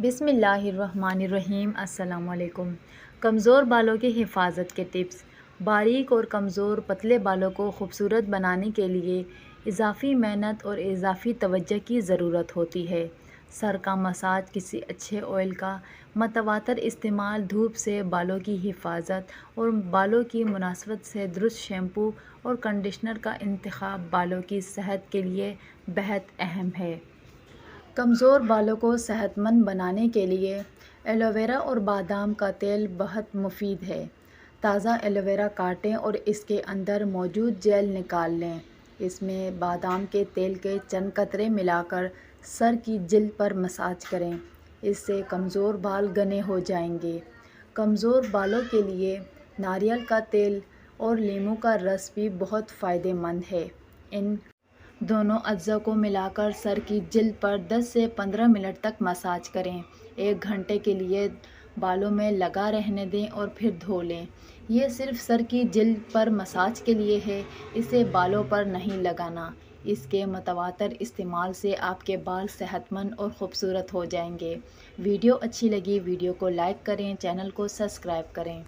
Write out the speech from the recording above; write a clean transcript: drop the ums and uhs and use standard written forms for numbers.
بسم اللہ الرحمن الرحیم۔ السلام علیکم۔ کمزور بالوں کی حفاظت کے ٹپس۔ باریک اور کمزور پتلے بالوں کو خوبصورت بنانے کے لیے اضافی محنت اور اضافی توجہ کی ضرورت ہوتی ہے۔ سر کا مساج، کسی اچھے آئل کا متواتر استعمال، دھوپ سے بالوں کی حفاظت اور بالوں کی مناسبت سے درست شیمپو اور کنڈیشنر کا انتخاب بالوں کی صحت کے لیے بہت اہم ہے۔ کمزور بالوں کو صحت مند بنانے کے لیے ایلو ویرا اور بادام کا تیل بہت مفید ہے۔ تازہ ایلو ویرا کاٹیں اور اس کے اندر موجود جیل نکال لیں۔ اس میں بادام کے تیل کے چند قطرے ملا کر سر کی جلد پر مساج کریں۔ اس سے کمزور بال گھنے ہو جائیں گے۔ کمزور بالوں کے لیے ناریل کا تیل اور لیموں کا رس بھی بہت فائدہ مند ہے۔ ان دونوں اجزاء کو ملا کر سر کی جلد پر 10 سے 15 منٹ تک مساج کریں۔ 1 گھنٹے کے لیے بالوں میں لگا رہنے دیں اور پھر دھو لیں۔ یہ صرف سر کی جلد پر مساج کے لیے ہے، اسے بالوں پر نہیں لگانا۔ اس کے متواتر استعمال سے آپ کے بال صحت مند اور خوبصورت ہو جائیں گے۔ ویڈیو اچھی لگی، ویڈیو کو لائک کریں، چینل کو سبسکرائب کریں۔